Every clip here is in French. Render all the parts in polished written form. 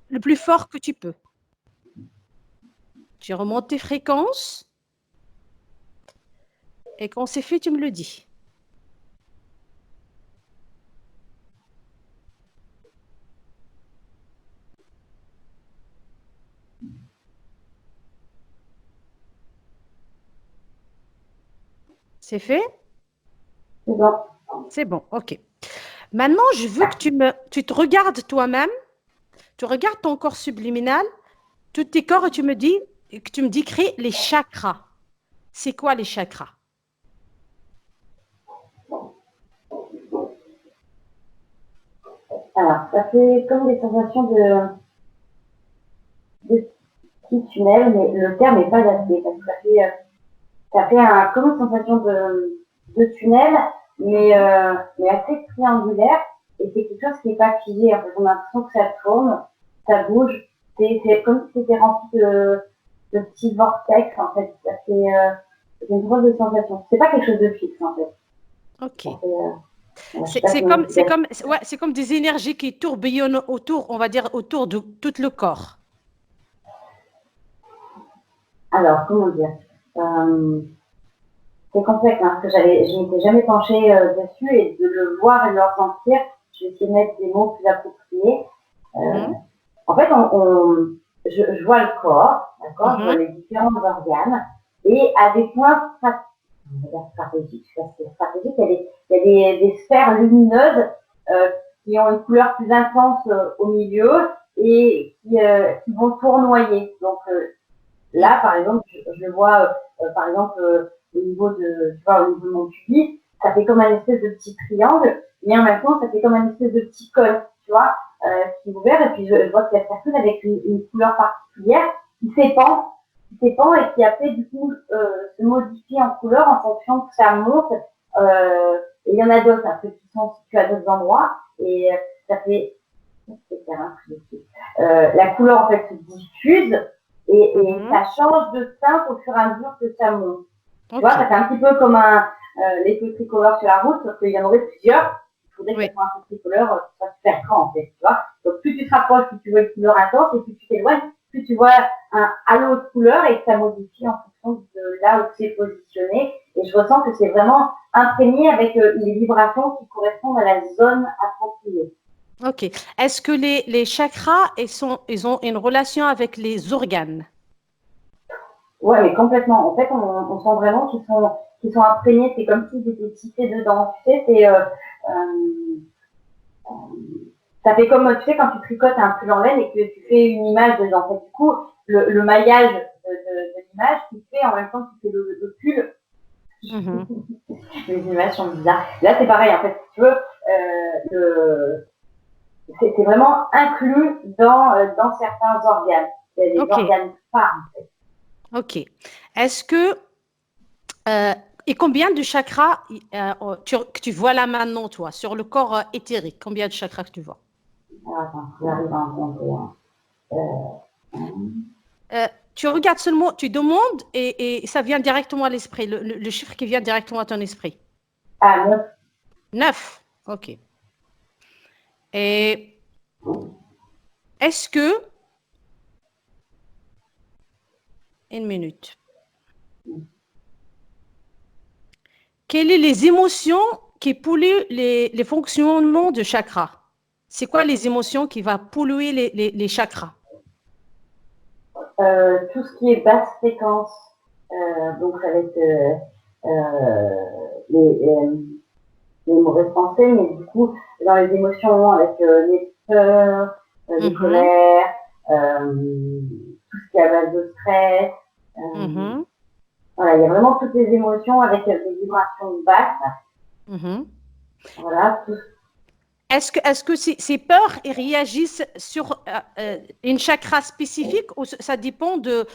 le plus fort que tu peux. Tu remontes tes fréquences. Et quand c'est fait, tu me le dis. C'est fait? C'est bon. C'est bon, ok. Maintenant, je veux que tu te regardes toi-même, tu regardes ton corps subliminal, tous tes corps, et que tu me décris les chakras. C'est quoi les chakras? Alors, ça fait comme des sensations de petits tunnels, mais le terme n'est pas adapté, parce que ça fait comme une sensation de tunnel, mais assez triangulaire, et c'est quelque chose qui n'est pas figé. En fait, on a l'impression que ça tourne, ça bouge, c'est comme si c'était rempli de petits vortex, en fait. Ça fait une drôle de sensation. C'est pas quelque chose de fixe, en fait. Ok. C'est comme des énergies qui tourbillonnent autour, on va dire, autour de tout le corps. Alors, comment dire c'est complexe, hein, parce que je m'étais jamais penchée dessus, et de le voir et de le ressentir, je vais essayer de mettre des mots plus appropriés. En fait, je vois le corps, d'accord, je vois les différents organes, et à des points stratégiques, je sais pas si c'est stratégique, il y a des sphères lumineuses qui ont une couleur plus intense au milieu et qui vont tournoyer. Donc là, par exemple, je vois, par exemple, au niveau de mon pubis, ça fait comme un espèce de petit triangle, mais en même temps, ça fait comme un espèce de petit col, tu vois, qui est ouvert, et puis je vois qu'il y a personne avec une couleur particulière qui s'épand et qui après, du coup, se modifie en couleur en fonction que ça monte. Et il y en a d'autres, après, qui sont situés à d'autres endroits, et ça fait, la couleur, en fait, se diffuse, et ça change de teinte au fur et à mesure que ça monte. Tu vois, ça fait un petit peu comme l'effet tricolore sur la route, sauf qu'il y en aurait plusieurs. Il faudrait que ça soit un peu tricolore, ça soit super grand, en fait, tu vois. Donc, plus tu te rapproches, plus tu vois une couleur intense, et plus tu t'éloignes, plus tu vois un halo de couleur, et que ça modifie en fonction de là où c'est positionné. Et je ressens que c'est vraiment imprégné avec les vibrations qui correspondent à la zone appropriée. Ok. Est-ce que les chakras, ils ont une relation avec les organes? Ouais, mais complètement. En fait, on sent vraiment qu'ils sont imprégnés. C'est comme s'ils étaient tissés dedans. Tu sais, ça fait comme, tu sais, quand tu tricotes un pull en laine et que tu fais une image dedans. En fait, du coup, le maillage de l'image, tu fais en même temps que tu fais le pull. Les images sont bizarres. Là, c'est pareil. En fait, si tu veux, c'est vraiment inclus dans certains organes. Il y a des organes phares, en fait. Ok. Est-ce que... et combien de chakras tu vois là maintenant, toi, sur le corps éthérique? Combien de chakras que tu vois? Attends, j'arrive à en compter. Tu regardes seulement, tu demandes et ça vient directement à l'esprit, le chiffre qui vient directement à ton esprit. Ah, 9. 9, ok. Et est-ce que... Une minute. Quelles sont les émotions qui polluent les fonctionnements de chakras? C'est quoi les émotions qui vont polluer les chakras? Tout ce qui est basse fréquence, donc ça va être les mauvaises pensées, mais du coup, dans les émotions, avec les peurs, les colères, tout ce qui est à base de stress. Voilà, il y a vraiment toutes les émotions avec des vibrations basses. Voilà, tout. Est-ce que ces peurs réagissent sur une chakra spécifique ou ça dépend de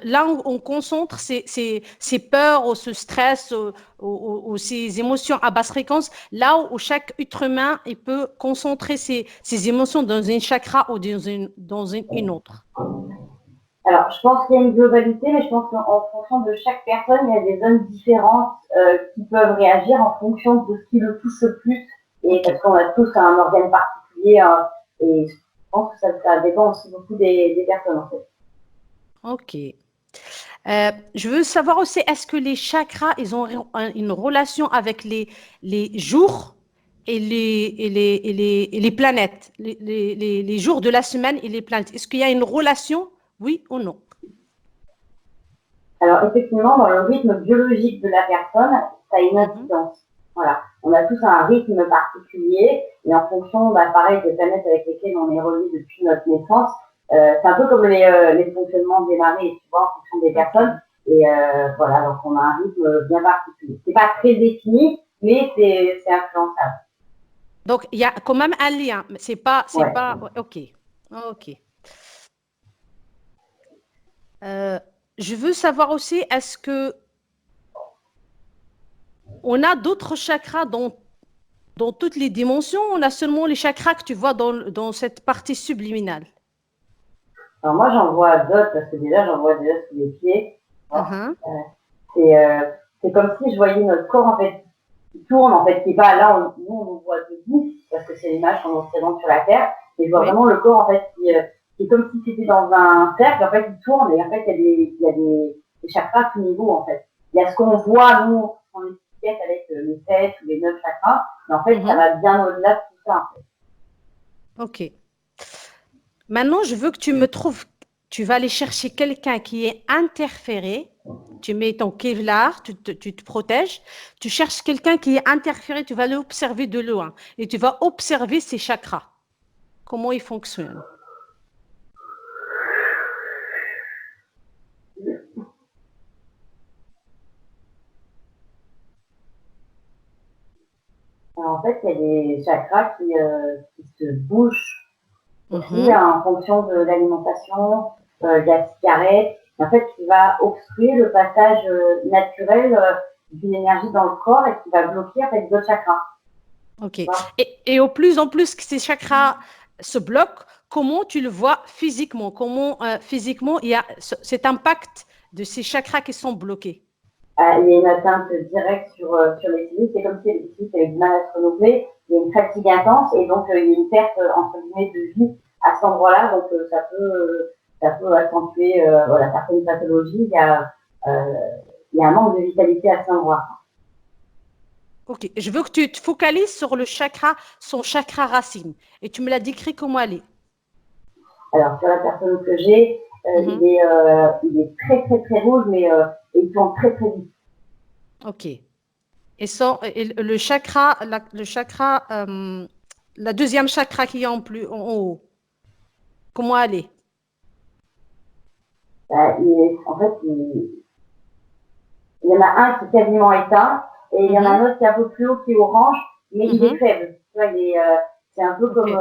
là où on concentre ces peurs ou ce stress ou ces émotions à basse fréquence, là où chaque être humain il peut concentrer ses émotions dans une chakra ou dans une autre? Alors, je pense qu'il y a une globalité, mais je pense qu'en fonction de chaque personne, il y a des zones différentes qui peuvent réagir en fonction de ce qui le touche le plus. Et parce qu'on a tous un organe particulier, Et je pense que ça dépend aussi beaucoup des personnes, en fait. Ok. Je veux savoir aussi, est-ce que les chakras, ils ont une relation avec les jours et les planètes, les jours de la semaine et les planètes? Est-ce qu'il y a une relation, oui ou non? Alors, effectivement, dans le rythme biologique de la personne, ça a une incidence. Voilà. On a tous un rythme particulier et en fonction, pareil, des planètes avec lesquelles on est relié depuis notre naissance, c'est un peu comme les fonctionnements des marées, tu vois, en fonction des personnes. Et voilà, donc on a un rythme bien particulier. C'est pas très défini, mais c'est influençable. Donc, il y a quand même un lien. Ouais. Ok. Ok. Je veux savoir aussi, est-ce que on a d'autres chakras dans toutes les dimensions, on a seulement les chakras que tu vois dans cette partie subliminale? Alors moi, j'en vois d'autres parce que déjà, j'en vois déjà sous les pieds. Uh-huh. C'est comme si je voyais notre corps en fait qui tourne, en fait, qui est pas là, nous on voit debout parce que c'est l'image qu'on se présente sur la Terre, et je vois vraiment le corps en fait qui est comme si c'était dans un cercle, en fait, qui tourne, et en fait il y a des chakras à tout niveau en fait. Il y a ce qu'on voit nous en étiquette avec les 7 ou les 9 chakras, mais en fait ça va bien au-delà de tout ça en fait. Ok. Maintenant, je veux que tu vas aller chercher quelqu'un qui est interféré. Tu mets ton Kevlar, tu te protèges. Tu cherches quelqu'un qui est interféré, tu vas l'observer de loin et tu vas observer ses chakras, comment ils fonctionnent. Alors, en fait, il y a des chakras qui se bougent aussi en fonction de l'alimentation, de la cigarette, en fait, qui va obstruer le passage naturel d'une énergie dans le corps et qui va bloquer en fait d'autres chakras. Ok. Et au plus en plus que ces chakras se bloquent, comment tu le vois physiquement? Comment physiquement il y a cet impact de ces chakras qui sont bloqués? Il y a une atteinte directe sur les cellules, c'est comme si les cellules avaient du mal à se renouveler, il y a une fatigue intense et donc il y a une perte entre guillemets de vie à cet endroit-là, donc ça peut accentuer voilà, certaines pathologies, il y a un manque de vitalité à cet endroit. Ok, je veux que tu te focalises sur le chakra, son chakra racine. Et tu me l'as décrit comment elle est. Alors, sur la personne que j'ai, il est très, très, très rouge, mais il tourne très, très vite. Ok. Et le chakra, la deuxième chakra qui est en haut, comment elle est? En fait, il y en a un qui est quasiment éteint, et il y en a un autre qui est un peu plus haut, qui est orange, mais il est faible. Tu vois, c'est un peu comme,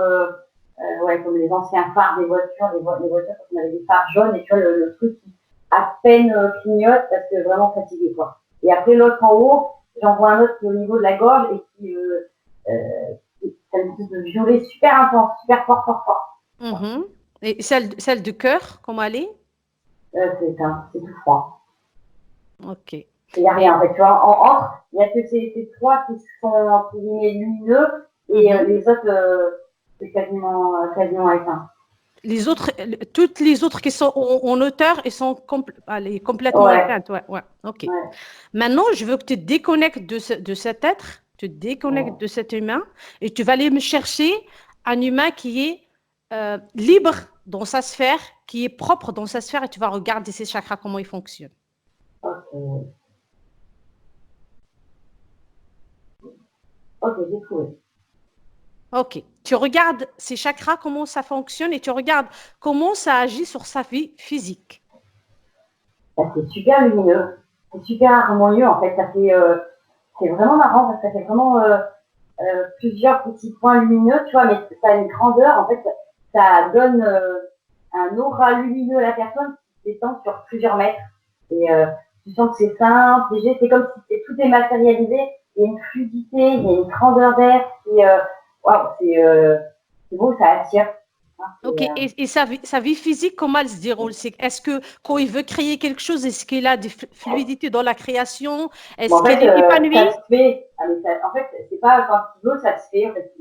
comme les anciens phares des voitures, les voitures quand on avait des phares jaunes, et tu vois, le truc qui à peine clignote parce que vraiment fatigué, quoi. Et après, l'autre en haut, j'en vois un autre qui est au niveau de la gorge et qui a une espèce de violet super intense, super fort, fort, fort. Et celle du cœur, comment elle est? C'est tout froid. Ok. Il n'y a rien, en fait, tu vois, entre, il n'y a que ces trois qui sont, entre guillemets, lumineux, et les autres, c'est quasiment éteint. Toutes les autres qui sont en hauteur, elles sont complètement éteintes. Ouais. Ok. Ouais. Maintenant, je veux que tu te déconnectes de cet être, tu te déconnectes de cet humain, et tu vas aller me chercher un humain qui est libre dans sa sphère, qui est propre dans sa sphère, et tu vas regarder ses chakras, comment ils fonctionnent. Ok, j'ai trouvé. Ok. Tu regardes ces chakras, comment ça fonctionne, et tu regardes comment ça agit sur sa vie physique. C'est super lumineux, c'est super harmonieux, en fait. C'est vraiment marrant parce que ça fait vraiment plusieurs petits points lumineux, tu vois, mais ça a une grandeur. En fait, ça donne un aura lumineux à la personne qui s'étend sur plusieurs mètres. Et tu sens que c'est simple, léger, c'est comme si tout est matérialisé. Il y a une fluidité, il y a une grandeur d'air. C'est beau, ça attire. Ok, et sa vie physique, comment elle se déroule? Est-ce que quand il veut créer quelque chose, est-ce qu'il a des fluidités dans la création? Est-ce qu'il est épanoui? Ça se fait. En fait, c'est pas quand il veut, ça se fait. En fait,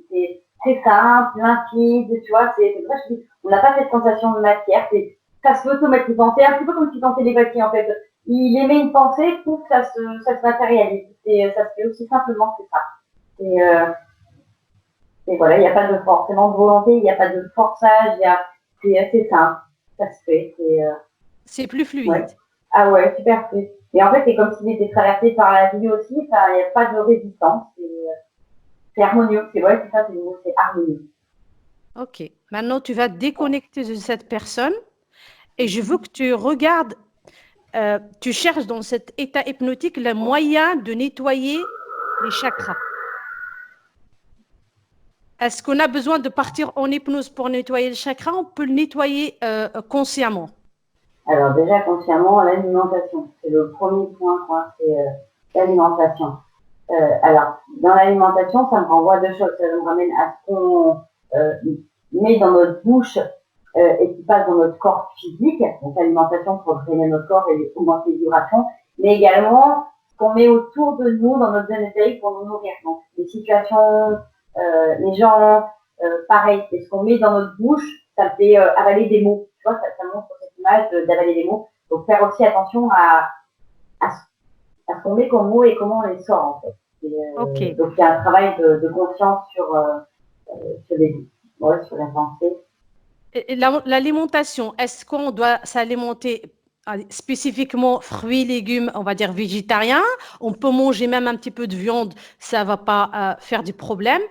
très simple, limpide, tu vois, c'est vrai, je dis, on n'a pas cette sensation de matière, ça se fait automatiquement, c'est un petit peu comme si dans télépathie, en fait. Il émet une pensée, pouf, ça se matérialise, ça se fait aussi simplement que ça. Et voilà, il n'y a pas de forcément de volonté, il n'y a pas de forçage, c'est assez simple, ça se fait, C'est plus fluide. ouais. Ah ouais, super fluide. Et en fait, c'est comme s'il était traversé par la vie aussi, il n'y a pas de résistance, c'est harmonieux, c'est vrai, c'est ça, c'est harmonieux. Ok. Maintenant, tu vas te déconnecter de cette personne et je veux que tu regardes, tu cherches dans cet état hypnotique le moyen de nettoyer les chakras. Est-ce qu'on a besoin de partir en hypnose pour nettoyer le chakra? On peut le nettoyer consciemment. Alors déjà, consciemment, l'alimentation, c'est le premier point, quoi, c'est l'alimentation. Alors, dans l'alimentation, ça me renvoie à deux choses. Ça me ramène à ce qu'on met dans notre bouche et qui passe dans notre corps physique. Donc, l'alimentation pour drainer notre corps et augmenter les vibrations. Mais également, ce qu'on met autour de nous, dans notre zone éthérique pour nous nourrir. Donc, les situations, les gens, pareil. Et ce qu'on met dans notre bouche, ça fait avaler des mots. Tu vois, ça montre cette image d'avaler des mots. Donc, faire aussi attention à ce qu'on met comme mots et comment on les sort, en fait. Ok. Donc, il y a un travail de conscience sur sur la pensée. L'alimentation, est-ce qu'on doit s'alimenter spécifiquement fruits, légumes, on va dire végétariens? On peut manger même un petit peu de viande, ça ne va pas faire du problème.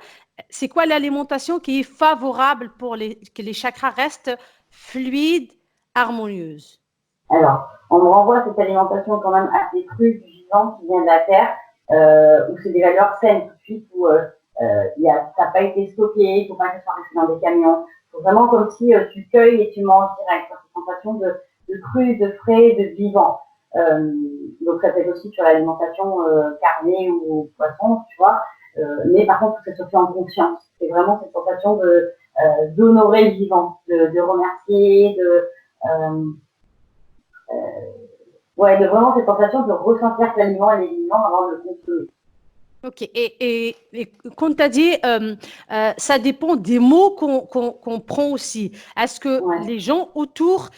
C'est quoi l'alimentation qui est favorable pour que les chakras restent fluides, harmonieuses? Alors, on me renvoie cette alimentation quand même assez crue, vivante, qui vient de la terre, où c'est des valeurs saines tout de suite, où ça n'a pas été stocké, il ne faut pas que ça soit resté dans des camions. C'est vraiment comme si tu cueilles et tu manges direct. Cette sensation de cru, de frais, de vivant. Donc ça peut être aussi sur l'alimentation carnée ou poisson, tu vois. Mais par contre, ça se fait en conscience. C'est vraiment cette sensation d'honorer le vivant, de remercier, ouais, de vraiment cette sensation de ressentir l'aliment et les aliments avant de le consommer. Ok, et comme tu as dit, ça dépend des mots qu'on prend aussi. Est-ce que Ouais. les gens autour,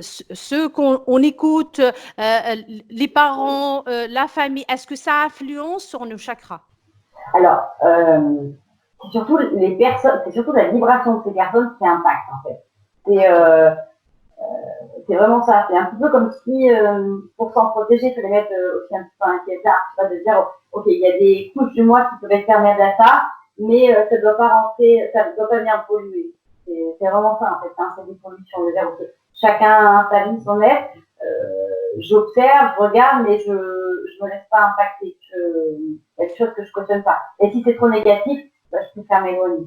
ceux qu'on écoute, les parents, la famille, est-ce que ça influence sur nos chakras? Alors, c'est surtout les personnes, c'est surtout la vibration de ces personnes qui impacte en fait. C'est vraiment ça. C'est un petit peu comme si, pour s'en protéger, il fallait mettre aussi un petit peu un quasar, tu vois, de dire, ok, il y a des couches de moi qui peuvent être perméables à ça, mais ça ne doit pas rentrer, ça ne doit pas venir polluer. C'est vraiment ça en fait, hein, c'est des pollutions. De dire, okay, chacun a sa vie, son être. J'observe, je regarde, mais je me laisse pas impacter. Il y a des choses que je cautionne pas. Et si c'est trop négatif, bah, je préfère m'éloigner.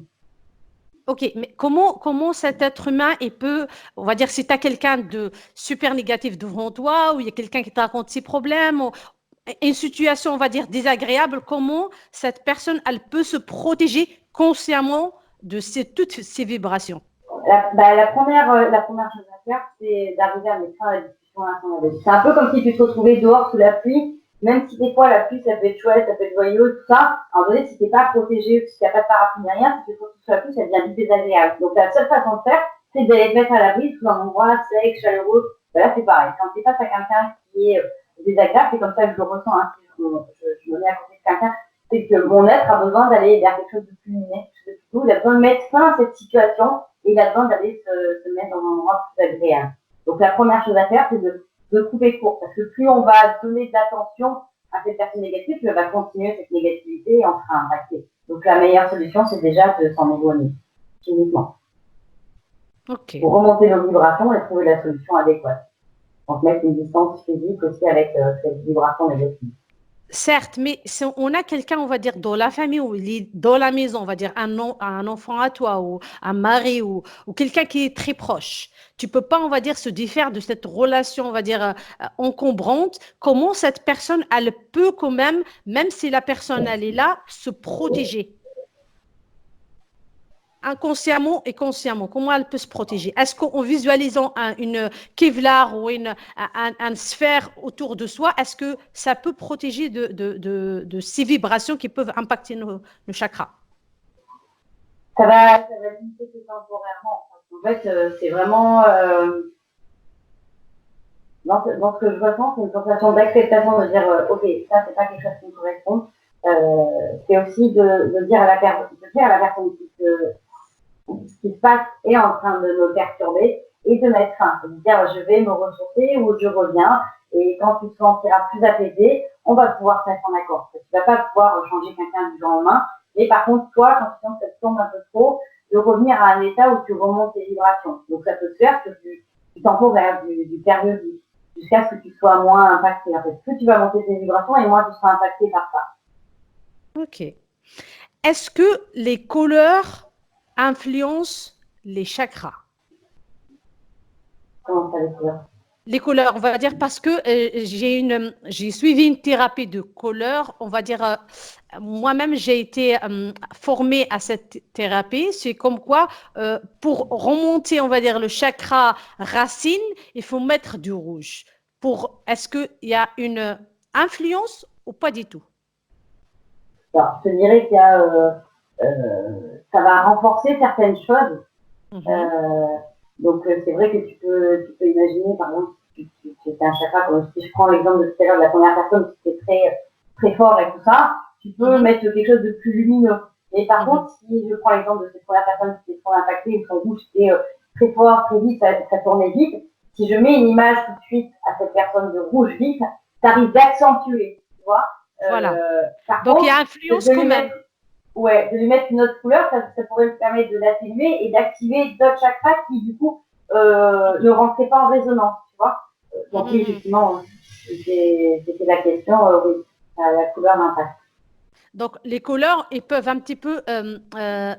Ok, mais comment cet être humain, il peut, on va dire, si tu as quelqu'un de super négatif devant toi, ou il y a quelqu'un qui te raconte ses problèmes, ou une situation, on va dire, désagréable, comment cette personne, elle peut se protéger consciemment de toutes ces vibrations? La première chose à faire, c'est d'arriver à mettre fin à la discussion à son avec. C'est un peu comme si tu te retrouvais dehors sous la pluie, même si des fois la pluie, ça peut être chouette, ça peut être joyeux, tout ça. À un moment donné, si t'es pas protégé, si t'as pas de parapluie ni rien, si tu te retrouves sous la pluie, ça devient vite désagréable. Donc la seule façon de faire, c'est d'aller te mettre à l'abri sous un endroit sec, chaleureux. Ben là, c'est pareil. Quand t'es face à quelqu'un qui est désagréable, c'est comme ça que je le ressens. Hein. Si je me mets à côté de quelqu'un, c'est que mon être a besoin d'aller vers quelque chose de plus lumineux, quelque chose de plus doux. Il a besoin de mettre fin à cette situation et il a besoin d'aller se mettre dans un endroit plus agréable. Donc la première chose à faire, c'est de couper court, parce que plus on va donner de l'attention à cette personne négative, plus elle va continuer cette négativité et on sera impacté. Donc la meilleure solution, c'est déjà de s'en éloigner, chimiquement. Ok. Pour remonter nos vibrations et trouver la solution adéquate. Donc mettre une distance physique aussi avec cette vibration négative. Certes, mais si on a quelqu'un, on va dire, dans la famille ou dans la maison, on va dire un enfant à toi ou un mari ou quelqu'un qui est très proche, tu peux pas, on va dire, se défaire de cette relation, on va dire, encombrante. Comment cette personne, elle peut quand même si la personne, elle est là, se protéger inconsciemment et consciemment? Comment elle peut se protéger? Est-ce qu'en visualisant une Kevlar ou une sphère autour de soi, est-ce que ça peut protéger de ces vibrations qui peuvent impacter nos chakras? ça va limiter que temporairement. En fait, c'est vraiment dans ce que je ressens, c'est une sensation d'acceptation de dire ok, ça c'est pas quelque chose qui me correspond. C'est aussi de dire à la personne ce qui se passe est en train de me perturber et de mettre fin. De dire je vais me ressourcer ou je reviens et quand tu te sentiras plus apaisé, on va pouvoir se mettre en accord. Tu vas pas pouvoir changer quelqu'un du jour au lendemain, mais par contre toi, quand tu sens que ça te tombe un peu trop, de revenir à un état où tu remontes tes vibrations. Donc ça peut se faire que tu t'en vas vers du périodique jusqu'à ce que tu sois moins impacté. En fait, plus tu vas monter tes vibrations et moins tu seras impacté par ça. Ok. Est-ce que les couleurs influencent les chakras? Comment ça les couleurs? Les couleurs, on va dire, parce que j'ai suivi une thérapie de couleurs. On va dire, moi-même, j'ai été formée à cette thérapie. C'est comme quoi, pour remonter, on va dire, le chakra racine, il faut mettre du rouge. Est-ce qu'il y a une influence ou pas du tout? Alors, je te dirais qu'il y a, ça va renforcer certaines choses. Donc, c'est vrai que tu peux imaginer, par exemple, si tu fais un chakra, comme si je prends l'exemple de tout à l'heure de la première personne qui était très, très fort et tout ça, tu peux mettre quelque chose de plus lumineux. Mais par contre, si je prends l'exemple de cette première personne qui était trop impactée, où son rouge était très fort, très vite, ça tournait vite, si je mets une image tout de suite à cette personne de rouge vite, ça risque d'accentuer, tu vois. Voilà. Par Donc, contre, il y a influence quand même. De lui mettre une autre couleur, ça pourrait lui permettre de l'atténuer et d'activer d'autres chakras qui, du coup, ne rentraient pas en résonance, tu vois. Donc, oui, effectivement, c'était la question, oui, la couleur impact. Donc, les couleurs, ils peuvent un petit peu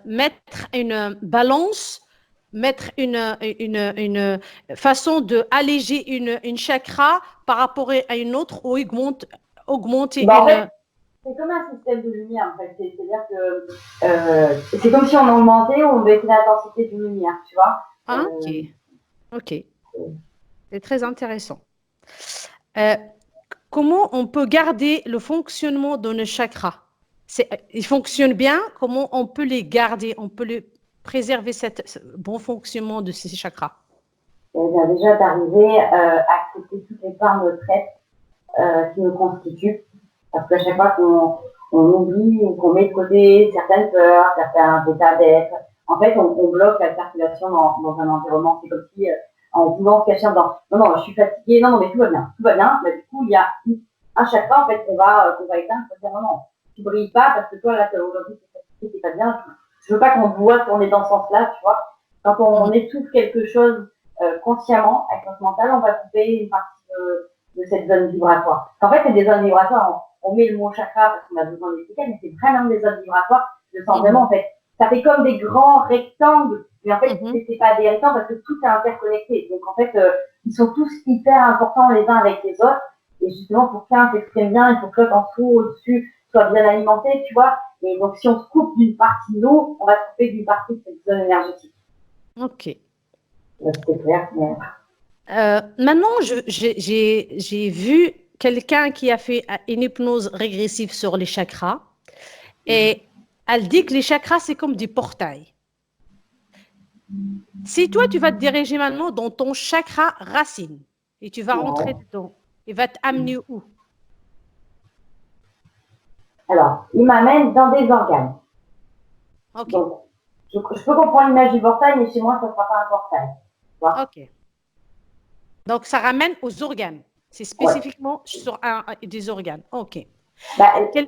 mettre une balance, mettre une façon d'alléger une chakra par rapport à une autre ou augmenter En fait, c'est comme un système de lumière, en fait. C'est-à-dire que c'est comme si on augmentait ou on baissait l'intensité d'une lumière, tu vois. Ah, ok. C'est très intéressant. Comment on peut garder le fonctionnement de nos chakras? Ils fonctionnent bien, comment on peut les garder, on peut préserver ce bon fonctionnement de ces chakras? Déjà d'arriver à accepter toutes les parts de retraite qui nous constituent. Parce qu'à chaque fois qu'on oublie ou qu'on met de côté certaines peurs, certains états d'être, en fait, on bloque la circulation dans un environnement. C'est comme si, en voulant se cacher dans non, je suis fatiguée, non, mais tout va bien. Bah, du coup, il y a un chakra, en fait, qu'on va éteindre pour dire non, tu brilles pas parce que toi, là, aujourd'hui, t'es fatiguée, c'est pas bien. Je veux pas qu'on te voit tourner dans ce sens-là, tu vois. Quand on étouffe quelque chose consciemment, avec notre mental, on va couper une partie de cette zone vibratoire. En fait, c'est des zones vibratoires. On met le mot chakra parce qu'on a besoin d'étiquettes, mais c'est vraiment des zones vibratoires. Je sens vraiment, en fait, ça fait comme des grands rectangles, mais en fait, c'est pas des rectangles parce que tout est interconnecté. Donc, en fait, ils sont tous hyper importants les uns avec les autres. Et justement, pour qu'un s'exprime bien, il faut que l'autre en dessous, au-dessus, soit bien alimenté, tu vois. Et donc, si on se coupe d'une partie de nous, on va se couper d'une partie de cette zone énergétique. Ok. C'est clair, mais... Maintenant, j'ai vu quelqu'un qui a fait une hypnose régressive sur les chakras et elle dit que les chakras, c'est comme des portails. Si toi, tu vas te diriger maintenant dans ton chakra racine et tu vas rentrer dedans, il va t'amener où? Alors, il m'amène dans des organes. Ok. Donc, je peux comprendre l'image du portail, mais chez moi, ça ne sera pas un portail. Ok. Donc, ça ramène aux organes. C'est spécifiquement sur des organes. Ok.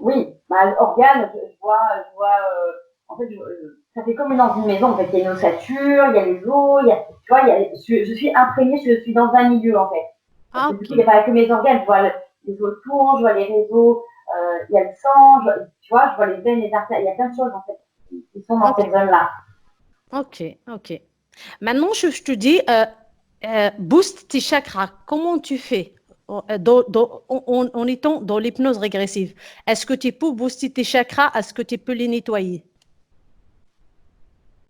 Oui, organes, je vois en fait, ça fait comme dans une maison. En fait, il y a une ossature, il y a les os, tu vois, je suis imprégnée, je suis dans un milieu, en fait. Parce que du coup, il n'y a pas que mes organes, je vois les os autour, je vois les réseaux, il y a le sang, tu vois, je vois les veines, les artères, il y a plein de choses, en fait, qui sont dans cette zone-là. Ok. Maintenant, je te dis, booste tes chakras. Comment tu fais en étant dans l'hypnose régressive? Est-ce que tu peux booster tes chakras? Est-ce que tu peux les nettoyer?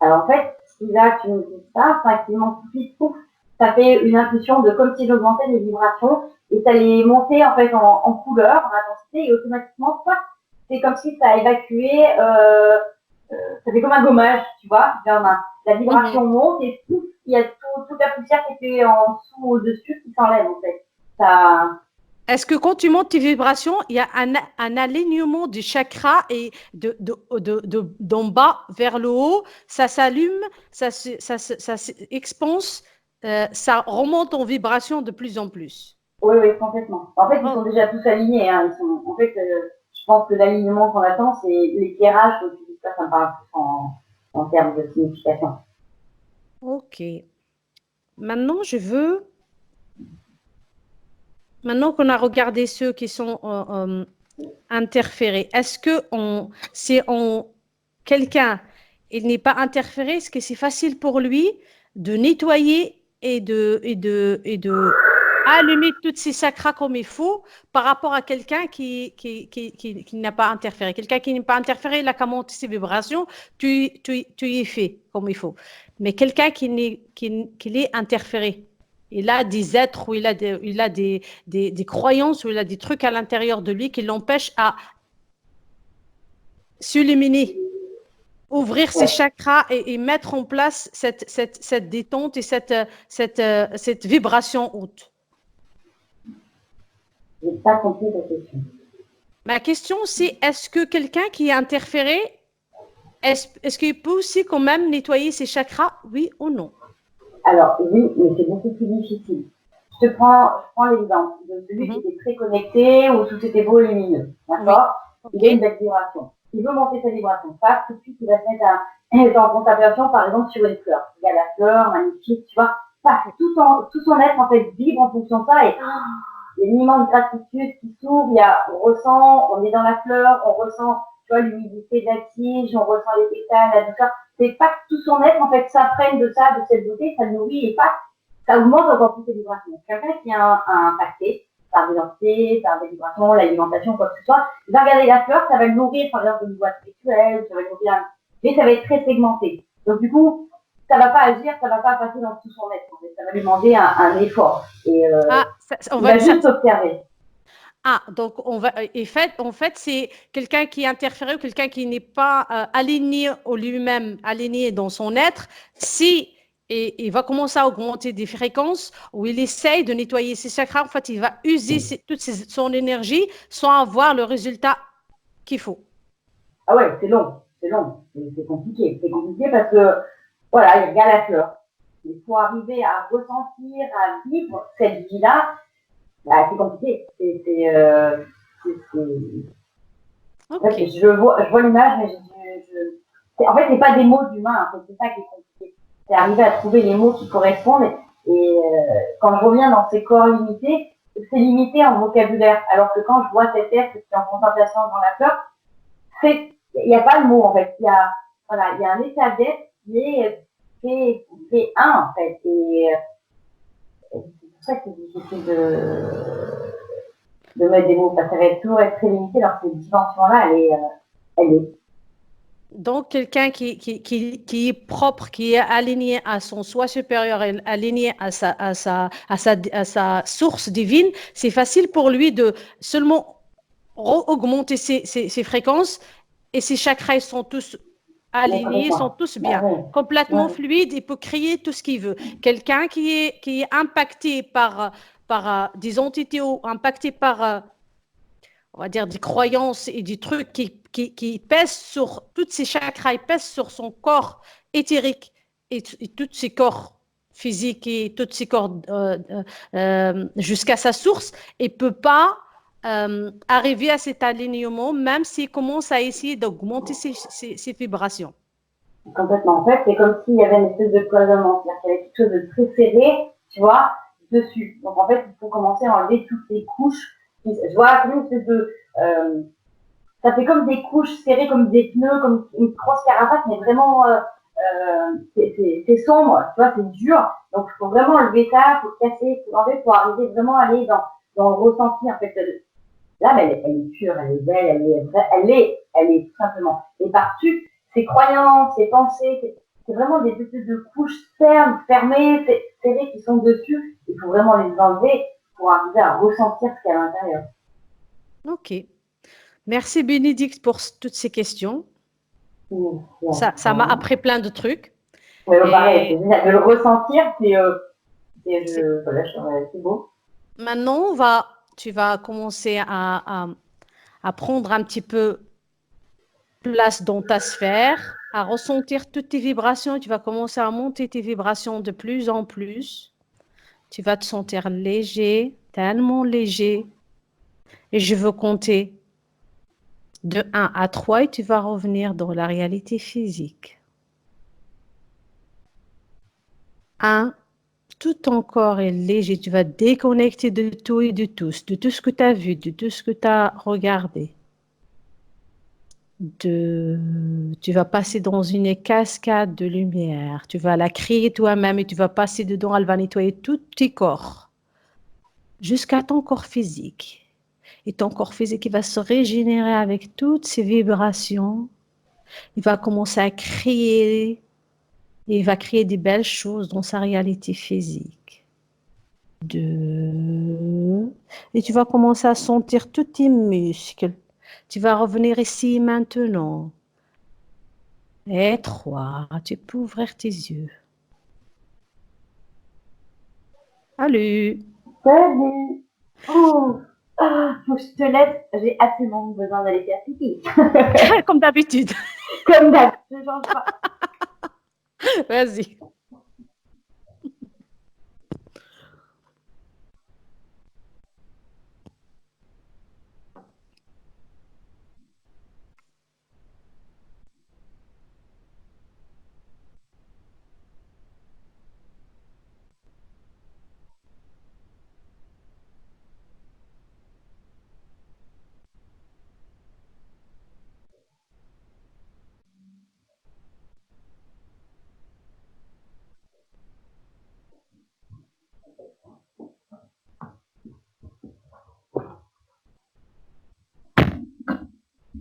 Alors, en fait, si là, tu me dis ça, effectivement, tout de suite, ça fait une impulsion de comme si j'augmentais les vibrations et ça les montait en fait en couleur, en intensité et automatiquement, c'est comme si ça a évacué ça fait comme un gommage, tu vois. La vibration monte et pouf, il y a toute la poussière qui était en dessous, au-dessus, qui s'enlève en fait. Ça... Est-ce que quand tu montes tes vibrations, il y a un alignement du chakra et d'en bas vers le haut, ça s'allume, ça s'expanse, ça remonte en vibration de plus en plus. Oui, oui, complètement. En fait, ils sont déjà tous alignés. Hein. En fait, je pense que l'alignement qu'on attend, c'est l'éclairage. Ça me parle plus en termes de signification. Ok. Maintenant, maintenant qu'on a regardé ceux qui sont interférés, est-ce que si quelqu'un il n'est pas interféré, est-ce que c'est facile pour lui de nettoyer et de allumer tous ses chakras comme il faut par rapport à quelqu'un qui n'a pas interféré. Quelqu'un qui n'est pas interféré, il a qu'à monter ses vibrations, tu y fais comme il faut. Mais quelqu'un qui est interféré, il a des êtres ou il a des croyances ou il a des trucs à l'intérieur de lui qui l'empêchent à s'illuminer, ouvrir ses chakras et mettre en place cette détente et cette vibration haute. Je n'ai pas compris ta question. Ma question, c'est est-ce que quelqu'un qui est interféré, est-ce qu'il peut aussi quand même nettoyer ses chakras, oui ou non? Alors, oui, mais c'est beaucoup plus difficile. Je prends l'exemple de celui qui était très connecté ou tout était beau et lumineux. D'accord? Oui. Il a une belle vibration. Il veut monter sa vibration. Pas tout de suite, il va se mettre à être en contemplation, par exemple, sur une fleur. Il y a la fleur, magnifique, tu vois. Pas tout son être, en fait, vibre en fonction de ça et il y a une immense gratitude qui s'ouvre. On ressent, on est dans la fleur, on ressent, tu vois, l'humidité de la tige, on ressent les pétales, la douceur. C'est pas que tout son être, en fait, s'apprenne de ça, de cette beauté, ça le nourrit et pas, ça augmente encore plus ses vibrations. Quelqu'un qui est impacté par l'identité, par des vibrations, l'alimentation, quoi que ce soit, il va regarder la fleur, ça va le nourrir, par exemple, une boîte spirituelle, ça va le nourrir, mais ça va être très segmenté. Donc, du coup, ça va pas agir, ça va pas passer dans tout son être, en fait. Ça va lui demander un effort. Et, on va juste observer. Ah, donc en fait, c'est quelqu'un qui est interféré ou quelqu'un qui n'est pas aligné au lui-même, aligné dans son être. Si il va commencer à augmenter des fréquences où il essaye de nettoyer ses chakras, en fait, il va user toute son énergie sans avoir le résultat qu'il faut. Ah ouais, c'est long, c'est compliqué. C'est compliqué parce que, voilà, il regarde la fleur. Il faut arriver à ressentir, à vivre cette vie-là. Bah, c'est compliqué. Okay. Je vois l'image, mais en fait, c'est pas des mots d'humain. En fait, c'est ça qui est compliqué. C'est arriver à trouver les mots qui correspondent. Et quand je reviens dans ces corps limités, c'est limité en vocabulaire. Alors que quand je vois cet être qui est en contemplation devant la fleur, il n'y a pas le mot en fait. Il y a un état d'être qui est un en fait. Et c'est pour ça que c'est difficile de mettre des mots, parce que ça va toujours être très limité, alors que cette dimension-là, elle est. Donc, quelqu'un qui est propre, qui est aligné à son soi supérieur, aligné à sa source divine, c'est facile pour lui de seulement augmenter ses fréquences et ses chakras sont tous alignés, sont tous bien, complètement fluides, il peut créer tout ce qu'il veut. Quelqu'un qui est impacté par des entités ou impacté par on va dire des croyances et des trucs qui pèsent sur tous ces chakras, ils pèsent sur son corps éthérique et tous ses corps physiques et tous ses corps jusqu'à sa source, et ne peut pas arriver à cet alignement, même s'il commence à essayer d'augmenter ses vibrations. Complètement. En fait, c'est comme s'il y avait une espèce de cloisonnement, c'est-à-dire qu'il y avait quelque chose de très serré, tu vois, dessus. Donc en fait, il faut commencer à enlever toutes les couches. Je vois comme une espèce de... ça fait comme des couches serrées, comme des pneus, comme une grosse carapace, mais vraiment, c'est sombre, tu vois, c'est dur. Donc il faut vraiment enlever ça, il faut casser, il faut enlever pour arriver vraiment à aller dans le ressenti. En fait, là, elle est pure, elle est belle, elle est tout simplement. Et par-dessus, ses croyances, ses pensées, c'est vraiment des espèces de couches fermées, serrées qui sont dessus. Il faut vraiment les enlever pour arriver à ressentir ce qu'il y a à l'intérieur. Ok. Merci Bénédicte pour toutes ces questions. Ça m'a appris plein de trucs. Ouais, pareil, c'est génial. De le ressentir, c'est beau. Maintenant, tu vas commencer à prendre un petit peu place dans ta sphère, à ressentir toutes tes vibrations. Tu vas commencer à monter tes vibrations de plus en plus. Tu vas te sentir léger, tellement léger. Et je veux compter de 1 à 3 et tu vas revenir dans la réalité physique. 1, tout ton corps est léger. Tu vas déconnecter de tout et de tous, de tout ce que tu as vu, de tout ce que tu as regardé. Tu vas passer dans une cascade de lumière. Tu vas la créer toi-même et tu vas passer dedans. Elle va nettoyer tout tes corps jusqu'à ton corps physique. Et ton corps physique, il va se régénérer avec toutes ces vibrations. Il va commencer à créer, et il va créer des belles choses dans sa réalité physique. 2. Et tu vas commencer à sentir tous tes muscles. Tu vas revenir ici maintenant. Et 3, tu peux ouvrir tes yeux. Salut. Salut. Oh, faut que je te laisse. J'ai absolument besoin d'aller faire pipi. Comme d'habitude. Comme d'habitude, je change pas. Vas-y.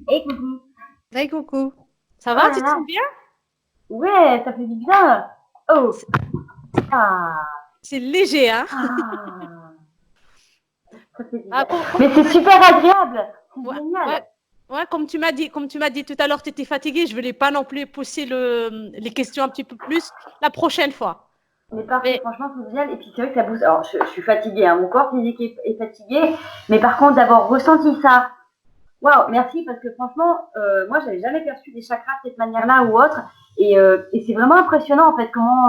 Et coucou. Hey, coucou. Ça va, tu te sens bien? Ouais, ça fait du bien. Oh. Ah. C'est léger, hein? Ah. Ça fait du bien. Ah, mais c'est super agréable. C'est génial. Ouais, comme tu m'as dit tout à l'heure, tu étais fatiguée. Je ne voulais pas non plus pousser les questions un petit peu plus la prochaine fois. Mais parfait, franchement, c'est génial. Et puis c'est vrai que ça booste. Alors, je suis fatiguée, hein. Mon corps physique est fatigué. Mais par contre, d'avoir ressenti ça, waouh, merci, parce que franchement, moi, j'avais jamais perçu des chakras de cette manière-là ou autre. Et c'est vraiment impressionnant, en fait, comment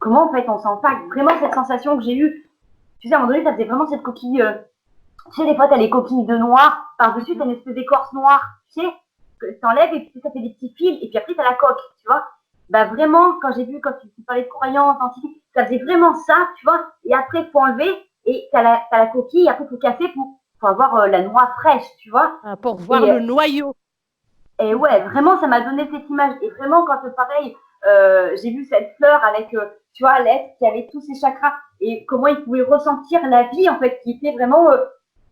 en fait, on sent ça. Vraiment, cette sensation que j'ai eue. Tu sais, à un moment donné, ça faisait vraiment cette coquille. Tu sais, des fois, tu as les coquilles de noir. Par-dessus, tu as une espèce d'écorce noire. Tu sais, que tu enlèves et puis ça fait des petits fils. Et puis après, tu as la coque, tu vois. Bah vraiment, quand tu parlais de croyances, ça faisait vraiment ça, tu vois. Et après, il faut enlever et tu as la coquille. Et après, il faut casser pour avoir la noix fraîche, tu vois. Pour voir le noyau. Et ouais, vraiment, ça m'a donné cette image. Et vraiment, quand pareil, j'ai vu cette fleur avec, tu vois, l'être qui avait tous ses chakras et comment il pouvait ressentir la vie, en fait, qui était vraiment,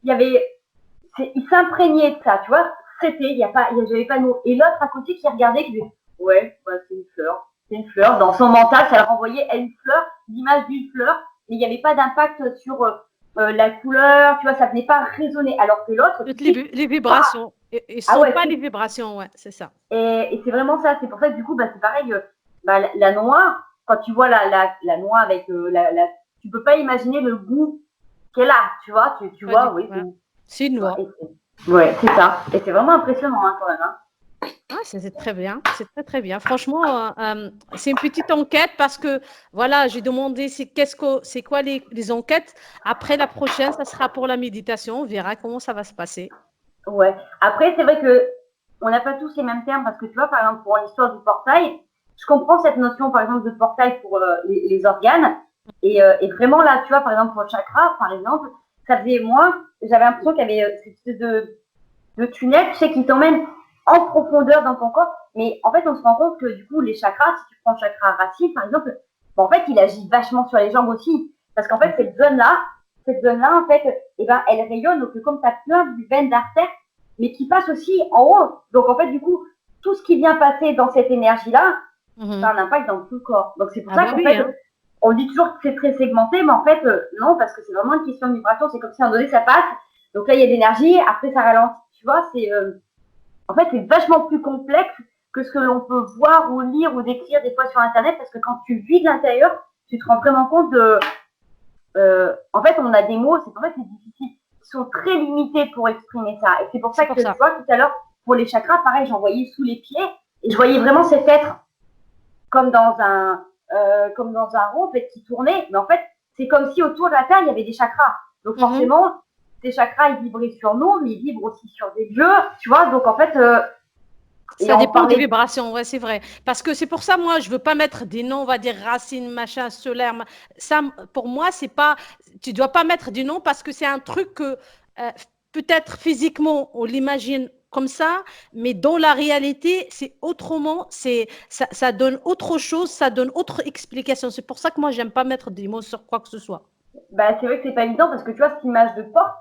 il s'imprégnait de ça, tu vois. C'était, j'avais pas de mots. Et l'autre à côté qui regardait, qui disait, ouais, c'est une fleur. C'est une fleur. Dans son mental, ça le renvoyait à une fleur, l'image d'une fleur, mais il n'y avait pas d'impact sur la couleur, tu vois, ça venait pas résonner. Alors que l'autre. Les vibrations. Et sont pas les vibrations, ouais, c'est ça. Et c'est vraiment ça. C'est pour ça que du coup, c'est pareil. La noix, quand tu vois la noix avec tu peux pas imaginer le goût qu'elle a, tu vois. Tu vois, oui. C'est une noix. Ouais, c'est ça. Et c'est vraiment impressionnant, hein, quand même. Hein. Ah, c'est très bien, c'est très très bien. Franchement, c'est une petite enquête parce que voilà, j'ai demandé c'est quoi les enquêtes. Après la prochaine, ça sera pour la méditation. On verra comment ça va se passer. Ouais. Après, c'est vrai que on n'a pas tous les mêmes termes parce que tu vois, par exemple, pour l'histoire du portail, je comprends cette notion, par exemple, de portail pour les organes. Et vraiment là, tu vois, par exemple, pour le chakra, par exemple, ça faisait j'avais l'impression qu'il y avait cette espèce de tunnel, tu sais, qui t'emmène en profondeur dans ton corps. Mais en fait, on se rend compte que du coup, les chakras, si tu prends le chakra racine, par exemple, en fait, il agit vachement sur les jambes aussi. Parce qu'en fait, cette zone-là, en fait, elle rayonne. Donc, comme tu as plein de veines d'artères, mais qui passent aussi en haut. Donc, en fait, du coup, tout ce qui vient passer dans cette énergie-là, ça a un impact dans tout le corps. Donc, c'est pour ça qu'en fait, on dit toujours que c'est très segmenté, mais en fait, non, parce que c'est vraiment une question de vibration. C'est comme si à un moment donné, ça passe. Donc là, il y a de l'énergie, après, ça ralentit. Tu vois, en fait, c'est vachement plus complexe que ce que l'on peut voir ou lire ou décrire des fois sur Internet, parce que quand tu vis de l'intérieur, tu te rends vraiment compte de... en fait, on a des mots, c'est difficile, qui sont très limités pour exprimer ça. Et c'est pour ça que, tu vois, tout à l'heure, pour les chakras, pareil, j'en voyais sous les pieds, et je voyais vraiment cet être comme dans un rond, en fait, qui tournait. Mais en fait, c'est comme si autour de la Terre, il y avait des chakras. Donc forcément, ces chakras, ils vibraient sur nous, mais ils vibrent aussi sur des dieux, tu vois. Donc en fait... ça dépend des vibrations, ouais, c'est vrai. Parce que c'est pour ça, moi, je veux pas mettre des noms, on va dire racines, machin, solaire. Ça, pour moi, c'est pas... Tu dois pas mettre des noms parce que c'est un truc que peut-être physiquement, on l'imagine comme ça, mais dans la réalité, c'est autrement, ça donne autre chose, ça donne autre explication. C'est pour ça que moi, j'aime pas mettre des mots sur quoi que ce soit. Bah, c'est vrai que c'est pas évident parce que tu vois, cette image de porte,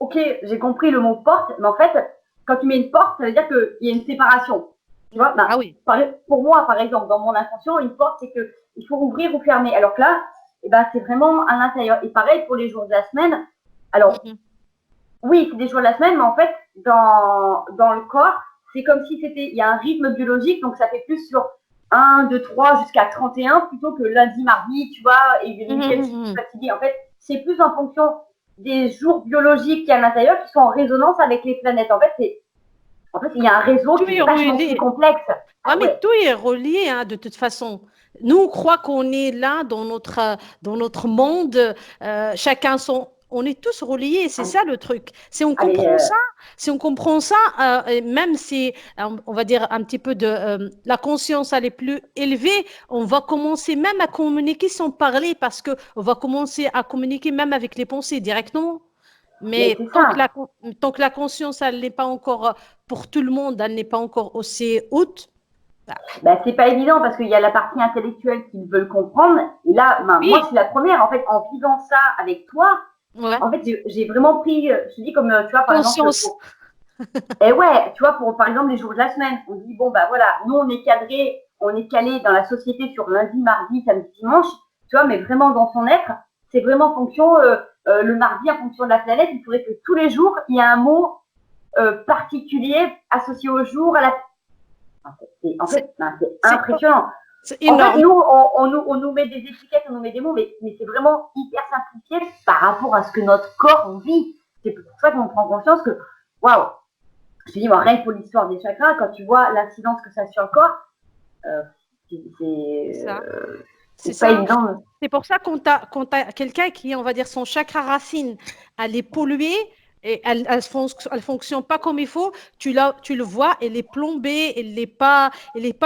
ok, j'ai compris le mot porte, mais en fait, quand tu mets une porte, ça veut dire qu'il y a une séparation. Tu vois, bah, ah oui. Pour moi, par exemple, dans mon intention, une porte, c'est qu'il faut ouvrir ou fermer. Alors que là, eh ben, c'est vraiment à l'intérieur. Et pareil pour les jours de la semaine. Alors, oui, c'est des jours de la semaine, mais en fait, dans le corps, c'est comme si il y a un rythme biologique, donc ça fait plus sur 1, 2, 3 jusqu'à 31 plutôt que lundi, mardi, tu vois, et les week-ends, je suis fatiguée. En fait, c'est plus en fonction des jours biologiques qui à l'intérieur qui sont en résonance avec les planètes. En fait, il y a un réseau qui est vachement plus complexe. Mais tout est relié, hein, de toute façon. Nous, on croit qu'on est là dans notre monde, chacun son. On est tous reliés, c'est ça le truc. Si on comprend ça, même si on va dire un petit peu de la conscience elle est plus élevée, on va commencer même à communiquer sans parler parce que on va commencer à communiquer même avec les pensées directement. Mais tant que la conscience elle n'est pas encore pour tout le monde, elle n'est pas encore aussi haute. Bah, c'est pas évident parce qu'il y a la partie intellectuelle qui veut le comprendre. Et là, moi, c'est la première. En fait, en vivant ça avec toi, en fait, j'ai vraiment pris, je te dis comme, tu vois, par conscience. Et ouais, tu vois, par exemple, les jours de la semaine, on dit, bon, bah voilà, nous, on est cadré, on est calé dans la société sur lundi, mardi, samedi, dimanche, tu vois, mais vraiment dans son être, c'est vraiment en fonction, le mardi, en fonction de la planète, il faudrait que tous les jours, il y ait un mot particulier associé au jour, à la... En fait, c'est impressionnant. C'est énorme. En fait, nous, on nous met des étiquettes, on nous met des mots, mais c'est vraiment hyper simplifié par rapport à ce que notre corps vit. C'est pour ça qu'on prend conscience que, waouh, je te dis, moi, rien que pour l'histoire des chakras, quand tu vois l'incidence que ça a sur le corps, c'est pas évident. C'est pour ça qu'on t'a quelqu'un qui, on va dire, son chakra racine, elle est polluée, et elle fonctionne pas comme il faut, tu le vois, elle est plombée, elle est pas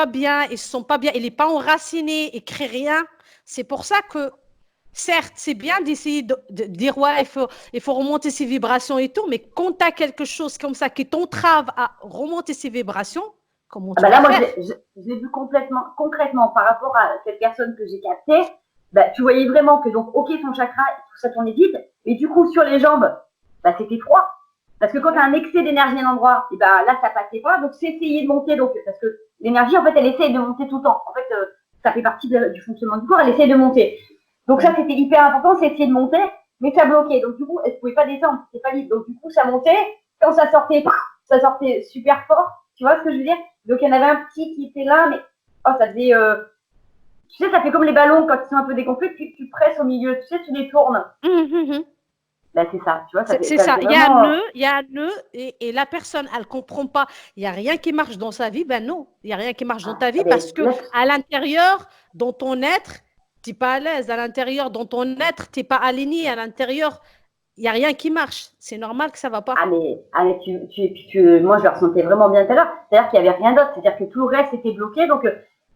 bien, ils se sent pas bien, elle est pas enracinée, elle crée rien. C'est pour ça que, certes, c'est bien d'essayer de dire, ouais, il faut remonter ses vibrations et tout, mais quand tu as quelque chose comme ça qui t'entrave à remonter ses vibrations, comment tu vas là, moi, faire? j'ai vu concrètement par rapport à cette personne que j'ai captée, tu voyais vraiment que, donc, ok, son chakra, tout ça tournait vite, mais du coup, sur les jambes, c'était froid. Parce que quand tu as un excès d'énergie à un endroit, et là, ça passait pas. Donc, c'est essayer de monter. Donc, parce que l'énergie, en fait, elle essaie de monter tout le temps. En fait, ça fait partie du fonctionnement du corps, elle essaie de monter. Donc, ça, c'était hyper important, c'est essayer de monter, mais ça bloquait. Donc, du coup, elle ne pouvait pas descendre, c'était pas libre. Donc, du coup, ça montait. Quand ça sortait super fort. Tu vois ce que je veux dire? Donc, il y en avait un petit qui était là, mais ça faisait... tu sais, ça fait comme les ballons quand ils sont un peu dégonflés, tu presses au milieu, tu sais, tu les tournes. C'est ça, tu vois. C'est ça. Il y a un nœud et la personne, elle ne comprend pas. Il n'y a rien qui marche dans sa vie. Ben non, il n'y a rien qui marche dans ta vie parce que à l'intérieur, dans ton être, tu n'es pas à l'aise. À l'intérieur, dans ton être, tu n'es pas aligné. À l'intérieur, il n'y a rien qui marche. C'est normal que ça ne va pas. Mais moi, je le ressentais vraiment bien tout à l'heure. C'est-à-dire qu'il n'y avait rien d'autre. C'est-à-dire que tout le reste était bloqué. Donc,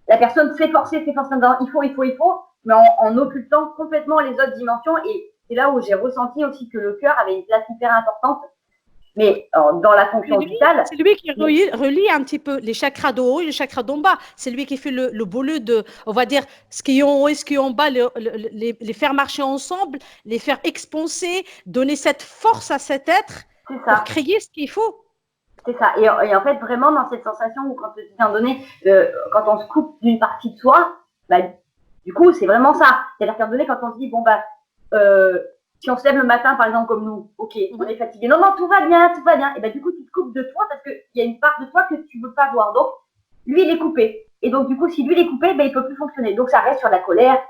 la personne s'efforçait dans il faut, mais en occultant complètement les autres dimensions. Et c'est là où j'ai ressenti aussi que le cœur avait une place hyper importante. Mais dans la fonction vitale. C'est lui qui relie un petit peu les chakras d'en haut et les chakras d'en bas. C'est lui qui fait le boulot de, on va dire, ce qui est en haut et ce qui est en bas, les faire marcher ensemble, les faire expanser, donner cette force à cet être pour créer ce qu'il faut. C'est ça. Et en fait, vraiment, dans cette sensation où quand on se coupe d'une partie de soi, du coup, c'est vraiment ça. C'est-à-dire qu'à un moment donné, quand on se dit, si on se lève le matin, par exemple, comme nous, ok, on est fatigué. Non, tout va bien. Et du coup, tu te coupes de toi parce qu'il y a une part de toi que tu ne veux pas voir. Donc, lui, il est coupé. Et donc, du coup, si lui, il est coupé, ben, il peut plus fonctionner. Donc, ça reste sur la colère.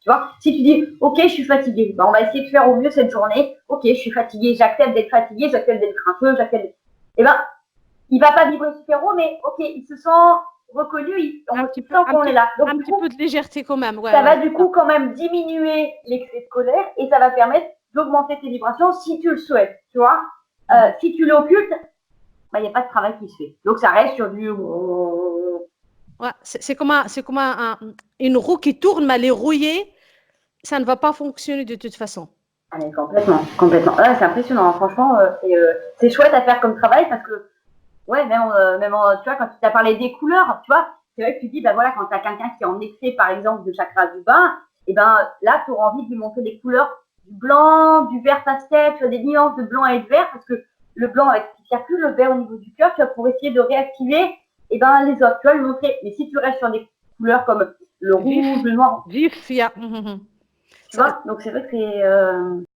Tu vois, si tu dis, ok, je suis fatigué, ben, on va essayer de faire au mieux cette journée. Ok, je suis fatigué, j'accepte d'être fatigué, j'accepte d'être grincheux, j'accepte. Et ben, il va pas vibrer super haut, mais ok, il se sent reconnu, on sent qu'on est là. Donc, un petit peu de légèreté quand même. Ouais, ça va du coup quand même diminuer l'excès de colère et ça va permettre d'augmenter tes vibrations si tu le souhaites, tu vois. Si tu l'occultes, il n'y a pas de travail qui se fait. Donc ça reste sur du... Ouais, c'est comme, une roue qui tourne, mais elle est rouillée, ça ne va pas fonctionner de toute façon. Allez, complètement, complètement. Ouais, c'est impressionnant, franchement, c'est chouette à faire comme travail parce que, ouais, même tu vois, quand tu t'as parlé des couleurs, tu vois, c'est vrai que tu dis, ben voilà, quand tu as quelqu'un qui est en excès, par exemple, de chakra du bas, et ben là, tu auras envie de lui montrer des couleurs du blanc, du vert pastel, tu as des nuances de blanc et de vert parce que le blanc avec ce qui circule, le vert au niveau du cœur, tu vas pour essayer de réactiver et ben les autres, tu vas lui montrer. Mais si tu restes sur des couleurs comme le rouge, le noir, vif, tu vois, donc c'est vrai que c'est